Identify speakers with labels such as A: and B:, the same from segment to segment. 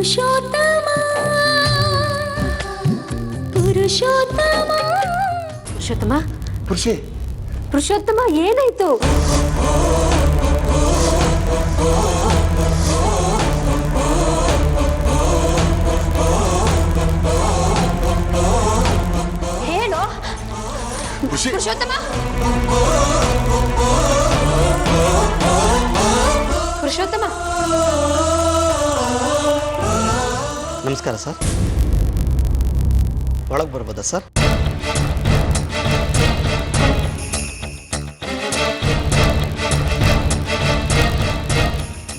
A: ಪುರುಷೋತ್ತಮ ಪುರುಷೋತ್ತಮ ಪುರುಷೋತ್ತಮ
B: ಪುರುಷಿ
A: ಪುರುಷೋತ್ತಮ ಏನಾಯ್ತು? ಹೇಳು ಪುರುಷೋತ್ತಮ. ಪುರುಷೋತ್ತಮ
C: ನಮಸ್ಕಾರ ಸರ್, ಒಳಗೆ ಬರ್ಬೋದಾ ಸರ್?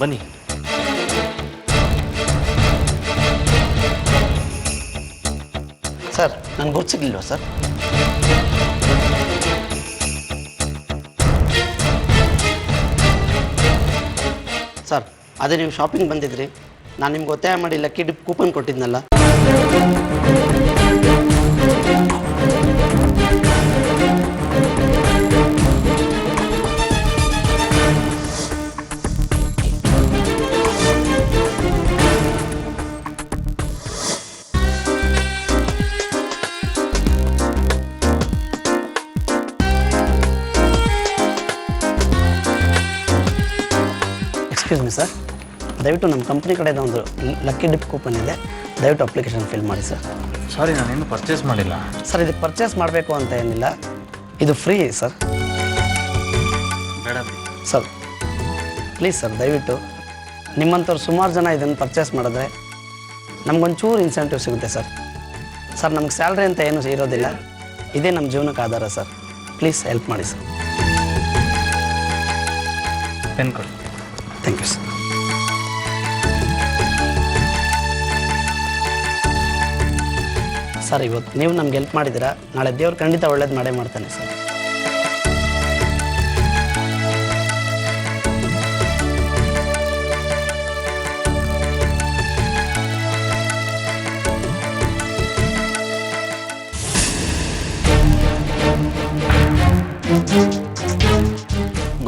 C: ಬನ್ನಿ. ಸರ್ ನನಗೆ ಗುರ್ತಿರ್ಲಿಲ್ವಾ ಸರ್? ಸರ್ ಅದೇ ನೀವು ಶಾಪಿಂಗ್ ಬಂದಿದ್ರಿ, ನಾನು ನಿಮ್ಗೆ ಒತ್ತಾಯ ಮಾಡಿ ಲಕ್ಕಿ ಡಿಪ್ ಕೂಪನ್ ಕೊಟ್ಟಿದ್ನಲ್ಲ. ಎಕ್ಸ್ಕ್ಯೂಸ್ ಮಿ ಸರ್, ದಯವಿಟ್ಟು ನಮ್ಮ ಕಂಪ್ನಿ ಕಡೆಯಿಂದ ಒಂದು ಲಕ್ಕಿ ಡಿಪ್ ಕೂಪನ್ ಇದೆ, ದಯವಿಟ್ಟು ಅಪ್ಲಿಕೇಶನ್ ಫಿಲ್ ಮಾಡಿ ಸರ್.
D: ಸಾರಿ, ನಾನೇನು ಪರ್ಚೇಸ್ ಮಾಡಿಲ್ಲ
C: ಸರ್. ಇದು ಪರ್ಚೇಸ್ ಮಾಡಬೇಕು ಅಂತ ಏನಿಲ್ಲ, ಇದು ಫ್ರೀ ಸರ್.
D: ಬೇಡ
C: ಸರ್ ಪ್ಲೀಸ್ ಸರ್, ದಯವಿಟ್ಟು ನಿಮ್ಮಂಥವ್ರು ಸುಮಾರು ಜನ ಇದನ್ನು ಪರ್ಚೇಸ್ ಮಾಡಿದ್ರೆ ನಮಗೊಂಚೂರು ಇನ್ಸೆಂಟಿವ್ ಸಿಗುತ್ತೆ ಸರ್. ಸರ್ ನಮ್ಗೆ ಸ್ಯಾಲ್ರಿ ಅಂತ ಏನು ಇರೋದಿಲ್ಲ, ಇದೇ ನಮ್ಮ ಜೀವನಕ್ಕೆ ಆಧಾರ ಸರ್. ಪ್ಲೀಸ್ ಹೆಲ್ಪ್ ಮಾಡಿ ಸರ್.
D: ಪೆನ್ ಕೊಡಿ.
C: Thank you sir. ಸರ್ ಇವತ್ತು ನೀವು ನಮ್ಗೆ ಹೆಲ್ಪ್ ಮಾಡಿದ್ದೀರಾ, ನಾಳೆ ದೇವ್ರು ಖಂಡಿತ ಒಳ್ಳೇದು ಮಾಡೇ ಮಾಡ್ತಾನೆ ಸರ್.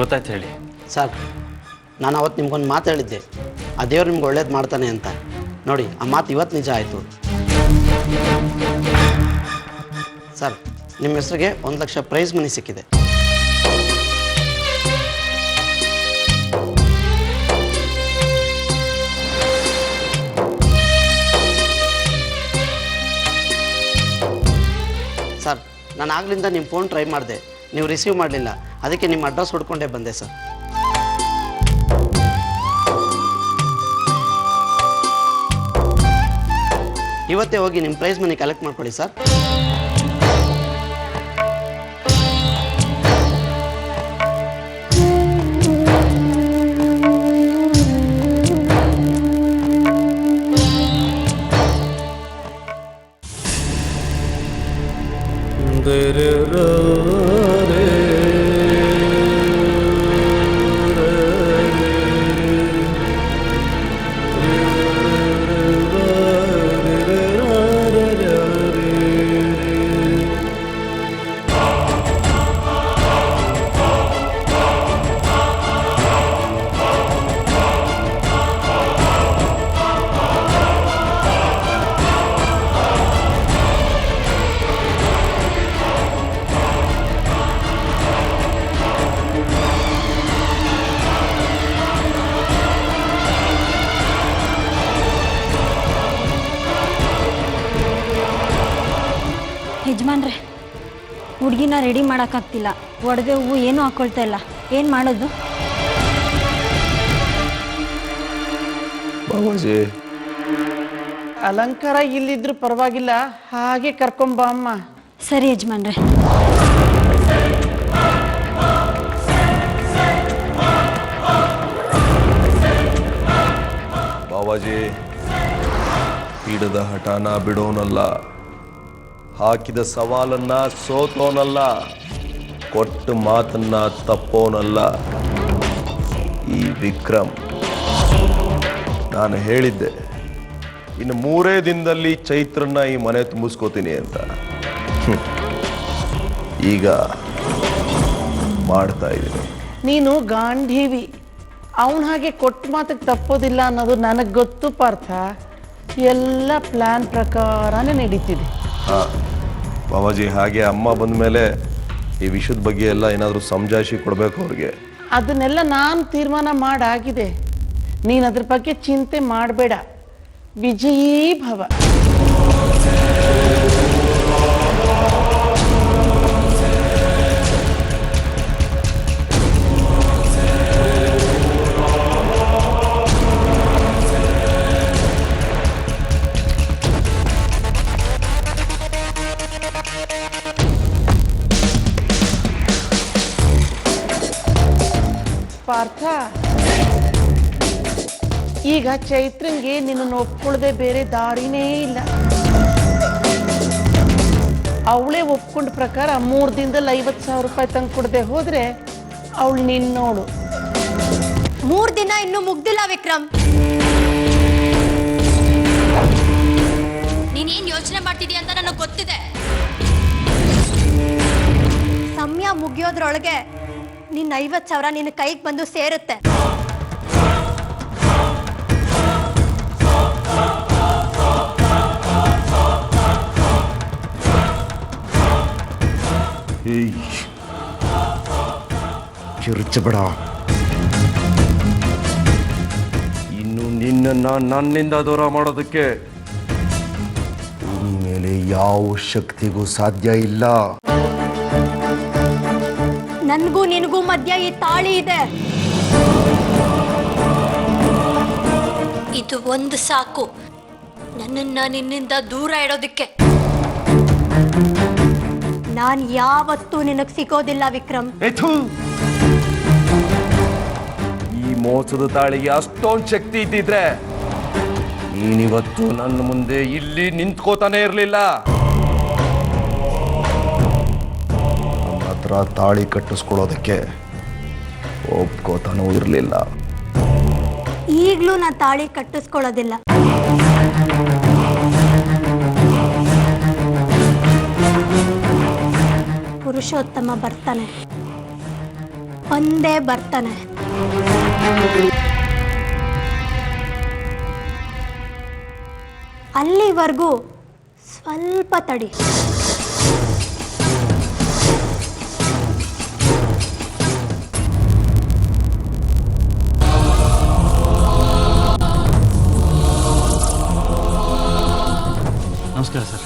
D: ಗೊತ್ತಾಯ್ತು ಹೇಳಿ.
C: ಸರ್ ನಾನು ಅವತ್ತು ನಿಮ್ಗೊಂದು ಮಾತು ಹೇಳಿದ್ದೆ, ಆ ದೇವ್ರು ನಿಮ್ಗೆ ಒಳ್ಳೇದು ಮಾಡ್ತಾನೆ ಅಂತ. ನೋಡಿ ಆ ಮಾತು ಇವತ್ತು ನಿಜ ಆಯಿತು. ಸರ್ ನಿಮ್ಮ ಹೆಸರಿಗೆ 1 ಲಕ್ಷ ಪ್ರೈಸ್ ಮನಿ ಸಿಕ್ಕಿದೆ. ಸರ್ ನಾನು ಆಗ್ಲಿಂದ ನಿಮ್ಮ ಫೋನ್ ಟ್ರೈ ಮಾಡಿದೆ, ನೀವು ರಿಸೀವ್ ಮಾಡಲಿಲ್ಲ, ಅದಕ್ಕೆ ನಿಮ್ಮ ಅಡ್ರೆಸ್ ಹುಡ್ಕೊಂಡೇ ಬಂದೆ ಸರ್. ಇವತ್ತೇ ಹೋಗಿ ನಿಮ್ಮ ಪ್ರೈಸ್ ಮನಿ ಕಲೆಕ್ಟ್ ಮಾಡ್ಕೊಳ್ಳಿ ಸರ್.
E: ಯಜಮಾನ್ರೆ, ಹುಡುಗಿನ ರೆಡಿ ಮಾಡೋಕ್ಕಾಗ್ತಿಲ್ಲ, ಒಡವೆ ಹೂವು ಏನೂ ಹಾಕ್ಕೊಳ್ತಾ ಇಲ್ಲ, ಏನು ಮಾಡೋದು?
B: ಬಾಬಾಜಿ
F: ಅಲಂಕಾರ ಇಲ್ಲಿದ್ರು ಪರವಾಗಿಲ್ಲ, ಹಾಗೆ ಕರ್ಕೊಂಬ ಅಮ್ಮ.
E: ಸರಿ ಯಜಮಾನ್ರೆ.
B: ಬಾಬಾಜಿ ಹಿಡಿದ ಹಠಾನ ಬಿಡೋನಲ್ಲ, ಹಾಕಿದ ಸವಾಲನ್ನ ಸೋತೋನಲ್ಲ, ಕೊಟ್ಟ ಮಾತನ್ನ ತಪ್ಪೋನಲ್ಲ ಈ ವಿಕ್ರಮ್. ನಾನು ಹೇಳಿದ್ದೆ ಇನ್ನು 3 ದಿನದಲ್ಲಿ ಚೈತ್ರನ್ನ ಈ ಮನೆ ತುಂಬಿಸ್ಕೋತೀನಿ ಅಂತ. ಈಗ ಮಾಡ್ತಾ ಇದ್ದೀನಿ.
F: ನೀನು ಗಾಂಧೀವಿ, ಅವನ ಹಾಗೆ ಕೊಟ್ಟ ಮಾತಿಗೆ ತಪ್ಪೋದಿಲ್ಲ ಅನ್ನೋದು ನನಗೆ ಗೊತ್ತು ಪಾರ್ಥ. ಎಲ್ಲ ಪ್ಲ್ಯಾನ್ ಪ್ರಕಾರನೇ ನಡೀತಿದೆ.
B: ಹಾಂ ಬಾಬಾಜಿ, ಹಾಗೆ ಅಮ್ಮ ಬಂದ ಮೇಲೆ ಈ ವಿಷಯದ ಬಗ್ಗೆ ಎಲ್ಲ ಏನಾದರೂ ಸಮಜಾಯಿಷಿ ಕೊಡಬೇಕು ಅವ್ರಿಗೆ.
F: ಅದನ್ನೆಲ್ಲ ನಾನು ತೀರ್ಮಾನ ಮಾಡಾಗಿದೆ. ನೀನು ಅದ್ರ ಬಗ್ಗೆ ಚಿಂತೆ ಮಾಡಬೇಡ. ವಿಜಯೀ ಭವ. ಪಾರ್ಥ, ಈಗ ಚೈತ್ರಂಗೆ ನಿನ್ನನ್ನು ಒಪ್ಕೊಳ್ಳದೆ ಬೇರೆ ದಾರಿನೇ ಇಲ್ಲ. ಅವಳೇ ಒಪ್ಕೊಂಡ ಪ್ರಕಾರ 3 ದಿನದಲ್ಲಿ 50,000 ರೂಪಾಯಿ ತಂದು ಕೊಡದೆ ಹೋದ್ರೆ ಅವಳು ನೀನು ನೋಡು.
A: 3 ದಿನ ಇನ್ನೂ ಮುಗ್ದಿಲ್ಲ ವಿಕ್ರಮ್. ನೀನೇನ್ ಯೋಚನೆ ಮಾಡ್ತಿದೀಯ ಅಂತ ನನಗೆ ಗೊತ್ತಿದೆ. ಸಮಯ ಮುಗಿಯೋದ್ರೊಳಗೆ ನಿನ್ನ 50,000 ನಿನ್ನ ಕೈಗೆ ಬಂದು ಸೇರುತ್ತೆ.
B: ಕಿರುಚಬೇಡ. ಇನ್ನು ನಿನ್ನನ್ನು ನನ್ನಿಂದ ದೂರ ಮಾಡೋದಕ್ಕೆ ಭೂಮಿ ಮೇಲೆ ಯಾವ ಶಕ್ತಿಗೂ ಸಾಧ್ಯ ಇಲ್ಲ.
A: ನನ್ಗೂ ನಿನಗೂ ಮಧ್ಯ ಈ ತಾಳಿ ಇದೆ. ಇದು ಒಂದು ಸಾಕು ನನ್ನನ್ನ ನಿನ್ನಿಂದ ದೂರ ಇಡೋದಕ್ಕೆ. ನಾನ್ ಯಾವತ್ತೂ ನಿನಗ್ ಸಿಗೋದಿಲ್ಲ ವಿಕ್ರಮ್.
B: ಈ ಮೋಸದ ತಾಳಿಗೆ ಅಷ್ಟೊಂದು ಶಕ್ತಿ ಇದ್ದಿದ್ರೆ ನೀನಿವತ್ತು ನನ್ನ ಮುಂದೆ ಇಲ್ಲಿ ನಿಂತ್ಕೋತಾನೆ ಇರಲಿಲ್ಲ. ನನ್ನ ಹತ್ರ ತಾಳಿ ಕಟ್ಟಿಸ್ಕೊಳ್ಳೋದಕ್ಕೆ ಒಪ್ಕೋತಾನೂ ಇರಲಿಲ್ಲ.
A: ಈಗ್ಲೂ ನಾ ತಾಳಿ ಕಟ್ಟಿಸ್ಕೊಳ್ಳೋದಿಲ್ಲ. ಪುರುಷೋತ್ತಮ ಬರ್ತಾನೆ, ಒಂದೇ ಬರ್ತಾನೆ. ಅಲ್ಲಿವರೆಗೂ ಸ್ವಲ್ಪ ತಡಿ.
D: ನಮಸ್ಕಾರ ಸರ್,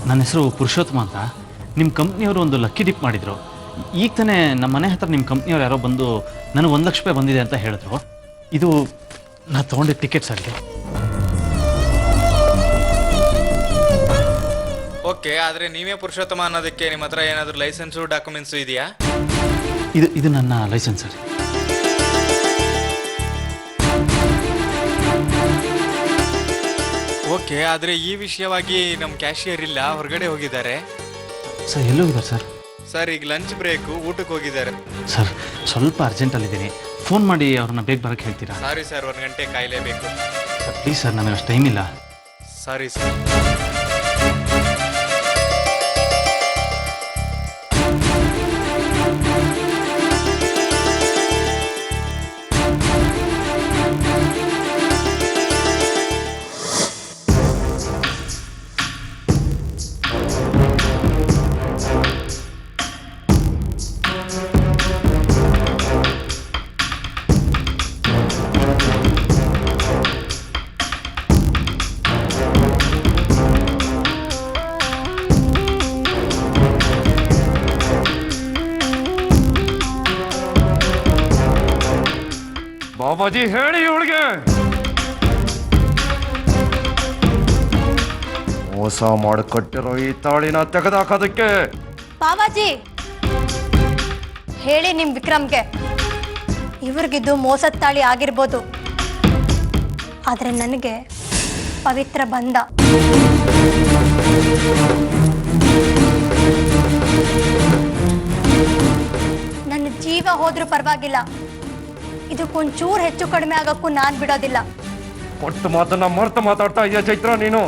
D: ನನ್ನ ಹೆಸರು ಪುರುಷೋತ್ತಮ ಅಂತ. ನಿಮ್ಮ ಕಂಪ್ನಿಯವರು ಒಂದು ಲಕ್ಕಿ ಡಿಪ್ ಮಾಡಿದರು. ಈಗ ತಾನೇ ನಮ್ಮ ಮನೆ ಹತ್ರ ನಿಮ್ಮ ಕಂಪ್ನಿಯವ್ರು ಯಾರೋ ಬಂದು ನನಗೆ 1 ಲಕ್ಷ ರೂಪಾಯಿ ಬಂದಿದೆ ಅಂತ ಹೇಳಿದ್ರು. ಇದು ನಾನು ತೊಗೊಂಡಿದ್ದ ಟಿಕೆಟ್ ಸರ್.
G: ಓಕೆ, ಆದರೆ ನೀವೇ ಪುರುಷೋತ್ತಮ ಅನ್ನೋದಕ್ಕೆ ನಿಮ್ಮ ಹತ್ರ ಏನಾದರೂ ಲೈಸೆನ್ಸು ಡಾಕ್ಯುಮೆಂಟ್ಸು ಇದೆಯಾ?
D: ಇದು ನನ್ನ ಲೈಸೆನ್ಸ್ ಸರ್.
G: ಓಕೆ, ಆದರೆ ಈ ವಿಷಯವಾಗಿ ನಮ್ಮ ಕ್ಯಾಶಿಯರ್ ಇಲ್ಲ, ಹೊರಗಡೆ ಹೋಗಿದ್ದಾರೆ.
D: ಸರ್ ಎಲ್ಲೋಗಿದ್ದಾರೆ ಸರ್?
G: ಸರ್ ಈಗ ಲಂಚ್ ಬ್ರೇಕು, ಊಟಕ್ಕೆ ಹೋಗಿದ್ದಾರೆ.
D: ಸರ್ ಸ್ವಲ್ಪ ಅರ್ಜೆಂಟಲ್ಲಿದ್ದೀನಿ, ಫೋನ್ ಮಾಡಿ ಅವ್ರನ್ನ ಬೇಗ ಬರೋಕ್ಕೆ ಹೇಳ್ತೀರಾ?
G: ಸಾರಿ ಸರ್, 1 ಗಂಟೆ ಕಾಯಲೇಬೇಕು.
D: ಸರ್ ಪ್ಲೀಸ್ ಸರ್, ನನಗೆ ಅಷ್ಟು ಟೈಮ್ ಇಲ್ಲ.
G: Sorry sir.
B: ಬಾಬಾಜಿ ಹೇಳಿ ಇವಳಿಗೆ ಮೋಸ ಮಾಡಿಕೊಟ್ಟಿರೋ ಈ ತಾಳಿನ ತೆಗೆದಾಕೋದಕ್ಕೆ.
A: ಬಾಬಾಜಿ ಹೇಳಿ ನಿಮ್ ವಿಕ್ರಮ್ಗೆ, ಇವ್ರಿಗಿದ್ದು ಮೋಸದ ತಾಳಿ ಆಗಿರ್ಬೋದು, ಆದ್ರೆ ನನಗೆ ಪವಿತ್ರ ಬಂಧ. ನನ್ನ ಜೀವ ಹೋದ್ರೂ ಪರವಾಗಿಲ್ಲ, ಇದಕ್ಕೊಂಚೂರು ಹೆಚ್ಚು ಕಡಿಮೆ ಆಗಕ್ಕೂ ನಾನು ಬಿಡೋದಿಲ್ಲ.
B: ಕೊಟ್ಟು ಮಾತನ್ನ ಮರ್ತು ಮಾತಾಡ್ತಾ ಇದೆಯಾ ಚೈತ್ರ? ನೀನು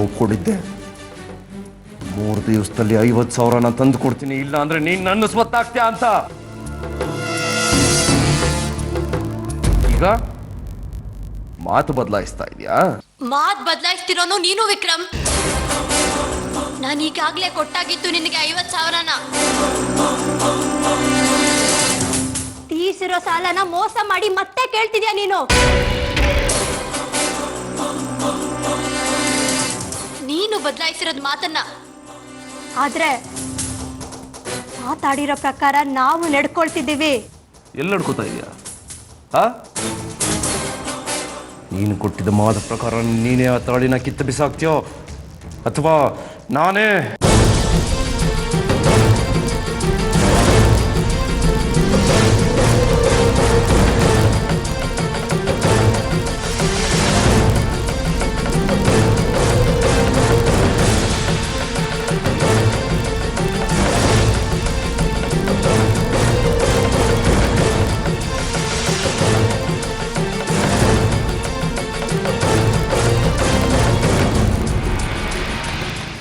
B: ಒಪ್ಕೊಂಡಿದ್ದೆ 3 ದಿವಸದಲ್ಲಿ 50,000 ತಂದು ಕೊಡ್ತೀನಿ, ಇಲ್ಲ ಅಂದ್ರೆ ನೀನ್ ನನ್ನ ಸ್ವತ್ತಾಗ್ತೀಯ ಅಂತ. ಈಗ ಮಾತು ಬದಲಾಯಿಸ್ತಾ ಇದೆಯಾ?
A: ಮಾತ್ ಬದಲಾಯಿಸ್ತಿರೋನು ನೀನು ವಿಕ್ರಮ್. ನಾನು ಈಗಾಗ್ಲೇ ಕೊಟ್ಟಾಗಿತ್ತು ನಿನಗೆ 50,000ನ. ತೀಸಿರೋ ಸಾಲನ ಮೋಸ ಮಾಡಿ ಮತ್ತೆ ಕೇಳ್ತಿದ್ಯಾ ನೀನು? ನೀನು ಬದಲಾಯಿಸಿರೋದ್ ಮಾತನ್ನ. ಆದ್ರೆ ಮಾತಾಡಿರೋ ಪ್ರಕಾರ ನಾವು ನಡ್ಕೊಳ್ತಿದ್ದೀವಿ.
B: ಎಲ್ಲಿ ನಡ್ಕೋತಾ ಇದೆಯಾ? ನೀನು ಕೊಟ್ಟಿದ್ದ ಮಾದ ಪ್ರಕಾರ ನೀನೇ ಆ ತಾಳಿನ ಕಿತ್ತು ಬಿಸಾಕ್ತೀಯೋ ಅಥವಾ ನಾನೇ?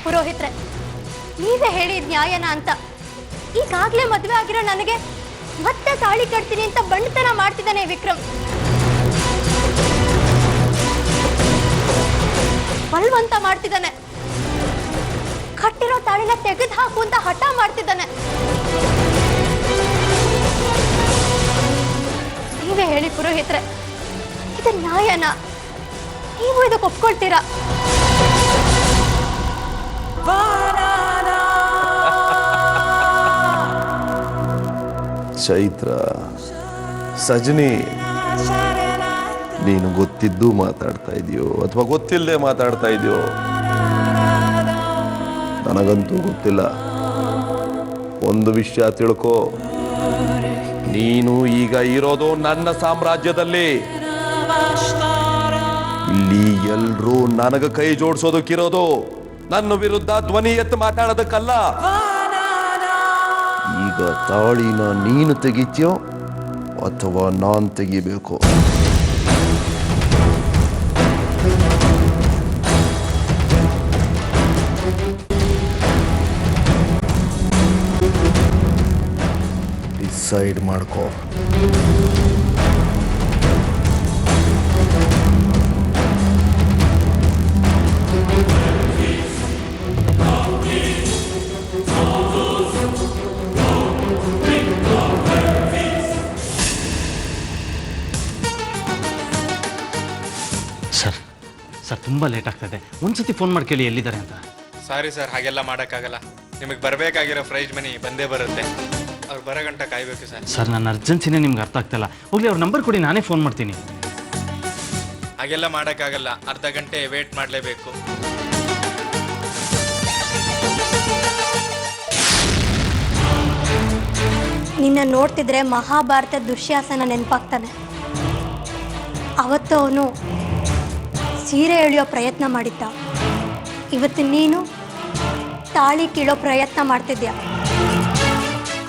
A: ಪುರೋಹಿತ್ರೆ, ನೀವೇ ಹೇಳಿದ ನ್ಯಾಯನ ಅಂತ. ಈಗಾಗ್ಲೇ ಮದುವೆ ಆಗಿರೋ ನನಗೆ ಮತ್ತೆ ತಾಳಿ ಕಟ್ತೀನಿ ಅಂತ ಬಂಡತನ ಮಾಡ್ತಿದ್ದಾನೆ ವಿಕ್ರಮ್. ಬಲ್ವಂತ ಮಾಡ್ತಿದ್ದಾನೆ. ಕಟ್ಟಿರೋ ತಾಳಿನ ತೆಗೆದು ಹಾಕು ಅಂತ ಹಠ ಮಾಡ್ತಿದ್ದಾನೆ. ನೀವೇ ಹೇಳಿ ಪುರೋಹಿತ್ರೆ, ಇದು ನ್ಯಾಯನ? ನೀವು ಇದಕ್ಕೆ ಒಪ್ಕೊಳ್ತೀರಾ?
B: ಚೈತ್ರ, ಸಜನಿ, ನೀನು ಗೊತ್ತಿದ್ದು ಮಾತಾಡ್ತಾ ಇದೆಯೋ ಅಥವಾ ಗೊತ್ತಿಲ್ಲದೆ ಮಾತಾಡ್ತಾ ಇದೆಯೋ ನನಗಂತೂ ಗೊತ್ತಿಲ್ಲ. ಒಂದು ವಿಷಯ ತಿಳ್ಕೋ, ನೀನು ಈಗ ಇರೋದು ನನ್ನ ಸಾಮ್ರಾಜ್ಯದಲ್ಲಿ. ಇಲ್ಲಿ ಎಲ್ರೂ ನನಗ ಕೈ ಜೋಡಿಸೋದಕ್ಕಿರೋದು, ನನ್ನ ವಿರುದ್ಧ ಧ್ವನಿ ಎತ್ತು ಮಾತಾಡೋದಕ್ಕಲ್ಲ. ಈಗ ತಾಳಿನ ನೀನು ತೆಗಿತ್ಯೋ ಅಥವಾ ನಾನ್ ತೆಗಿಬೇಕು? ಡಿಸೈಡ್ ಮಾಡ್ಕೋ.
D: ಸರ್ ತುಂಬ ಲೇಟ್ ಆಗ್ತದೆ. ಒಂದ್ಸತಿ ಫೋನ್ ಮಾಡಿ ಕೇಳಿ ಎಲ್ಲಿದ್ದಾರೆ ಅಂತ.
G: ಸಾರಿ ಸರ್, ಹಾಗೆಲ್ಲ ಮಾಡೋಕ್ಕಾಗಲ್ಲ. ನಿಮಗೆ ಬರಬೇಕಾಗಿರೋ ಪ್ರೈಸ್ ಮನಿ ಬಂದೇ ಬರುತ್ತೆ. ಅವ್ರು ಬರೋ ಗಂಟ ಕಾಯ್ಬೇಕು ಸರ್.
D: ಸರ್ ನನ್ನ ಅರ್ಜೆನ್ಸಿನೇ ನಿಮ್ಗೆ ಅರ್ಥ ಆಗ್ತಾಯಿಲ್ಲ. ಹೋಗ್ಲಿ ಅವ್ರ ನಂಬರ್ ಕೊಡಿ, ನಾನೇ ಫೋನ್ ಮಾಡ್ತೀನಿ.
G: ಹಾಗೆಲ್ಲ ಮಾಡೋಕ್ಕಾಗಲ್ಲ, ಅರ್ಧ ಗಂಟೆ ವೇಟ್ ಮಾಡಲೇಬೇಕು.
A: ನಿನ್ನ ನೋಡ್ತಿದ್ರೆ ಮಹಾಭಾರತ ದುಶ್ಯಾಸನ ನೆನಪಾಗ್ತಾನೆ. ಅವತ್ತು ಅವನು ಸೀರೆ ಎಳೆಯೋ ಪ್ರಯತ್ನ ಮಾಡಿದ್ದ. ಇವತ್ತು ನೀನು ತಾಳಿ ಕೀಳೋ ಪ್ರಯತ್ನ ಮಾಡ್ತಿದ್ಯಾ.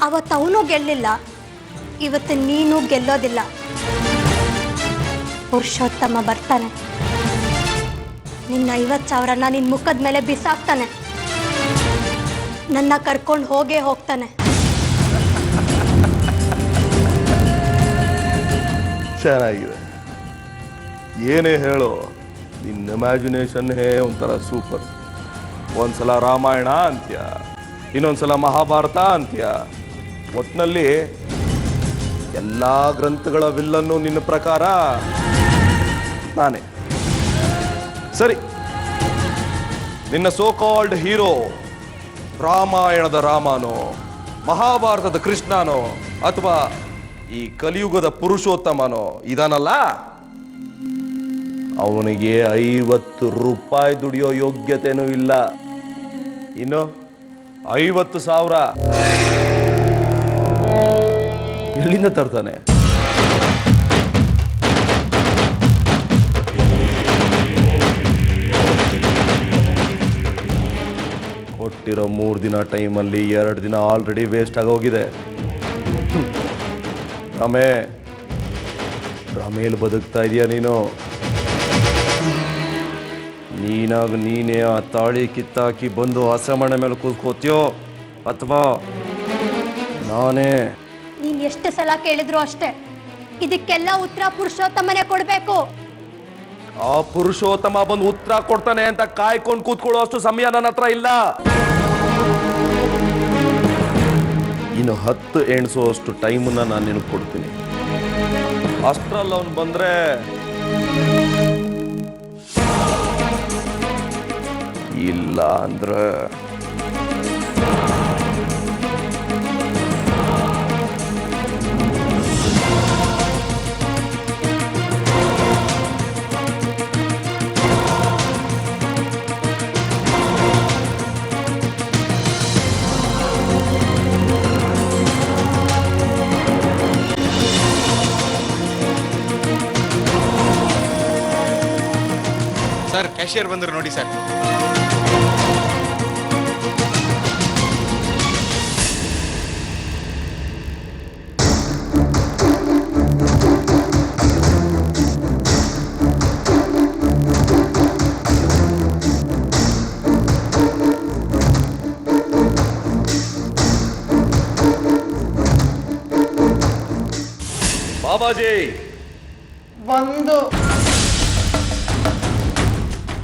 A: ಅವತ್ತು ಅವನು ಗೆಲ್ಲಿಲ್ಲ, ಇವತ್ತು ನೀನು ಗೆಲ್ಲೋದಿಲ್ಲ. ಪುರುಷೋತ್ತಮ ಬರ್ತಾನೆ, ನಿನ್ನ 50,000ನ ನಿನ್ನ ಮುಖದ ಮೇಲೆ ಬಿಸಾಕ್ತಾನೆ, ನನ್ನ ಕರ್ಕೊಂಡು ಹೋಗೇ ಹೋಗ್ತಾನೆ.
B: ಚೆನ್ನಾಗಿದೆ, ಏನೇ ಹೇಳು, ನಿನ್ನ ಇಮ್ಯಾಜಿನೇಷನ್ ಒಂಥರ ಸೂಪರ್. ಒಂದ್ಸಲ ರಾಮಾಯಣ ಅಂತ್ಯ, ಇನ್ನೊಂದ್ಸಲ ಮಹಾಭಾರತ ಅಂತ್ಯ. ಒಟ್ಟಿನಲ್ಲಿ ಎಲ್ಲ ಗ್ರಂಥಗಳ ವಿಲ್ಲನ್ನು ನಿನ್ನ ಪ್ರಕಾರ ನಾನೇ. ಸರಿ, ನಿನ್ನ ಸೋ ಕಾಲ್ಡ್ ಹೀರೋ ರಾಮಾಯಣದ ರಾಮನೋ, ಮಹಾಭಾರತದ ಕೃಷ್ಣನೋ, ಅಥವಾ ಈ ಕಲಿಯುಗದ ಪುರುಷೋತ್ತಮನೋ ಇದಾನಲ್ಲ, ಅವನಿಗೆ 50 ರೂಪಾಯಿ ದುಡಿಯೋ ಯೋಗ್ಯತೆನೂ ಇಲ್ಲ. ಇನ್ನು 50,000 ಎಲ್ಲಿಂದ ತರ್ತಾನೆ? ಕೊಟ್ಟಿರೋ 3 ದಿನ ಟೈಮಲ್ಲಿ 2 ದಿನ ಆಲ್ರೆಡಿ ವೇಸ್ಟ್ ಆಗೋಗಿದೆ. ರಮೇಲ್ ಬದುಕ್ತಾ ಇದೆಯಾ ನೀನು? ನೀನೇ ಆ ತಾಳಿ ಕಿತ್ತಾಕಿ ಬಂದು ಹಸಮಣೆ ಮೇಲೆ ಕೂತ್ಕೋತೀಯೋ ಅಥವಾ ನಾನೇ?
A: ನೀನು ಎಷ್ಟು ಸಲ ಕೇಳಿದ್ರು ಅಷ್ಟೇ, ಇದಕ್ಕೆಲ್ಲ ಉತ್ತರ ಪುರುಷೋತ್ತಮನೇ ಕೊಡಬೇಕು.
B: ಆ ಪುರುಷೋತ್ತಮ ಬಂದು ಉತ್ತರ ಕೊಡ್ತಾನೆ ಅಂತ ಕಾಯ್ಕೊಂಡು ಕೂತ್ಕೊಳ್ಳೋ ಅಷ್ಟು ಸಮಯ ನನ್ನ ಹತ್ರ ಇಲ್ಲ. ಇನ್ನು 10 ಎಣಿಸೋ ಅಷ್ಟು ಟೈಮನ್ನ ನಾನು ನಿನಗೆ ಕೊಡ್ತೀನಿ. ಅಷ್ಟ್ರಲ್ಲಿ ಅವನು ಬಂದ್ರೆ ಇಲ್ಲ ಅಂದ್ರೆ
G: ಸರ್ ಕ್ಯಾಶಿಯರ್ ಬಂದ್ರು ನೋಡಿ ಸರ್.
B: ಬಾಬಾಜಿ
F: 1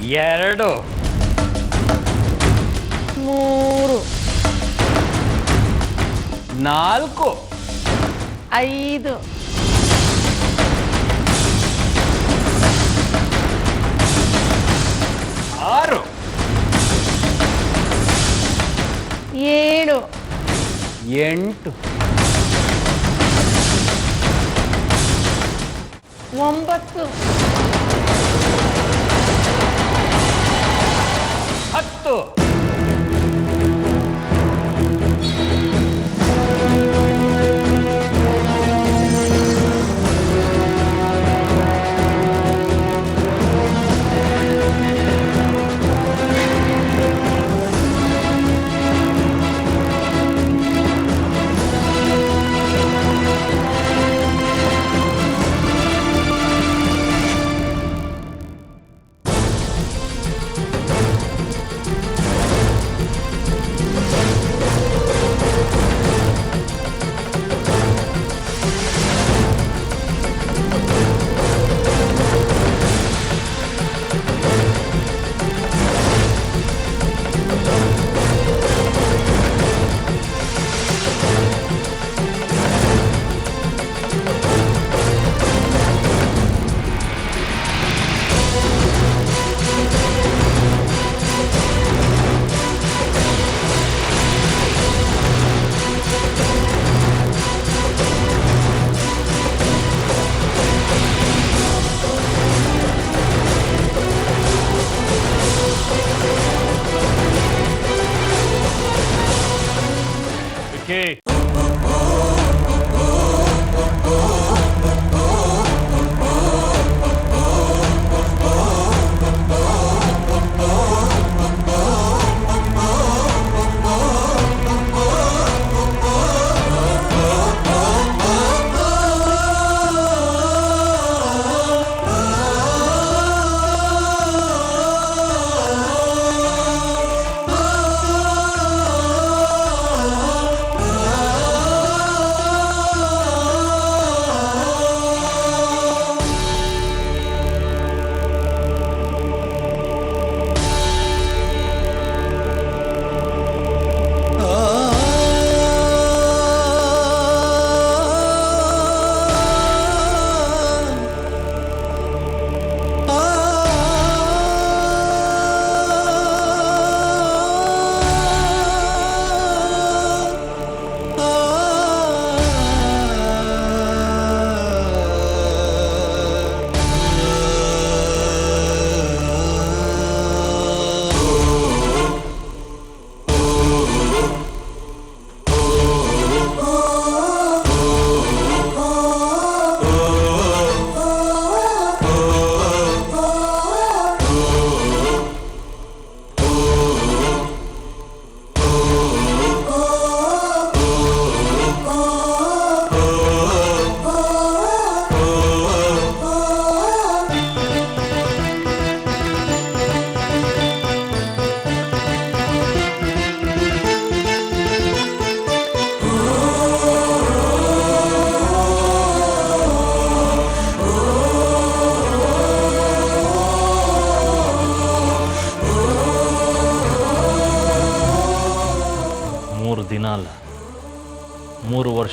B: 2
F: 3
B: 4
F: 5
B: 6
F: 7
B: 8
F: 9
B: 10
F: 11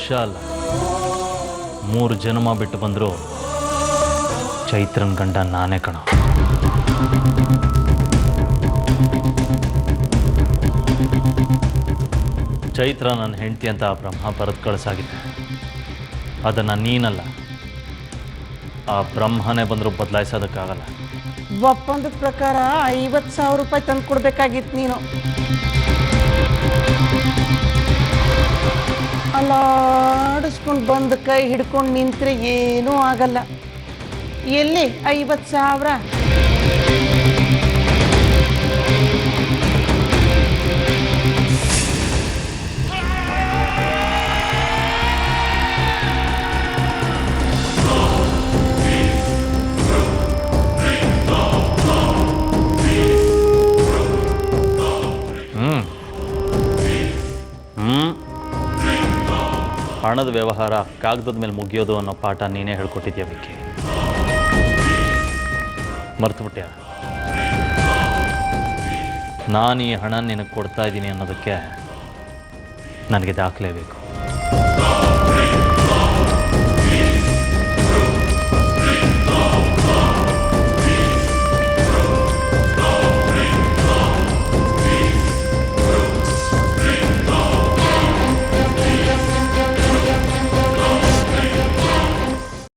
D: ವರ್ಷ ಅಲ್ಲ 3 ಜನ್ಮ ಬಿಟ್ಟು ಬಂದರೂ ಚೈತ್ರನ್ ಗಂಡ ನಾನೇ ಕಣ. ಚೈತ್ರ ನನ್ನ ಹೆಂಡತಿ ಅಂತ ಆ ಬ್ರಹ್ಮ ಬರೆದು ಕಳಿಸಾಗಿದ್ದೆ. ಅದನ್ನು ನೀನಲ್ಲ, ಆ ಬ್ರಹ್ಮನೇ ಬಂದರೂ ಬದಲಾಯಿಸೋದಕ್ಕಾಗಲ್ಲ.
F: ಒಪ್ಪಂದದ ಪ್ರಕಾರ 50,000 ರೂಪಾಯಿ ತಂದು ಕೊಡ್ಬೇಕಾಗಿತ್ತು ನೀನು. ಅಲ್ಲಾಡಿಸ್ಕೊಂಡು ಬಂದು ಕೈ ಹಿಡ್ಕೊಂಡು ನಿಂತರೆ ಏನೂ ಆಗಲ್ಲ. ಎಲ್ಲಿ 50,000?
D: ಹಣದ ವ್ಯವಹಾರ ಕಾಗದದ ಮೇಲೆ ಮುಗಿಯೋದು ಅನ್ನೋ ಪಾಠ ನೀನೇ ಹೇಳ್ಕೊಟ್ಟಿದ್ಯಾ ವಿಕ್ಕಿ. ಮರ್ತುಬಿಟ್ಯಾ? ನಾನು ಈ ಹಣ ನಿನಗೆ ಕೊಡ್ತಾ ಇದ್ದೀನಿ ಅನ್ನೋದಕ್ಕೆ ನನಗೆ ದಾಖಲೆ ಬೇಕು.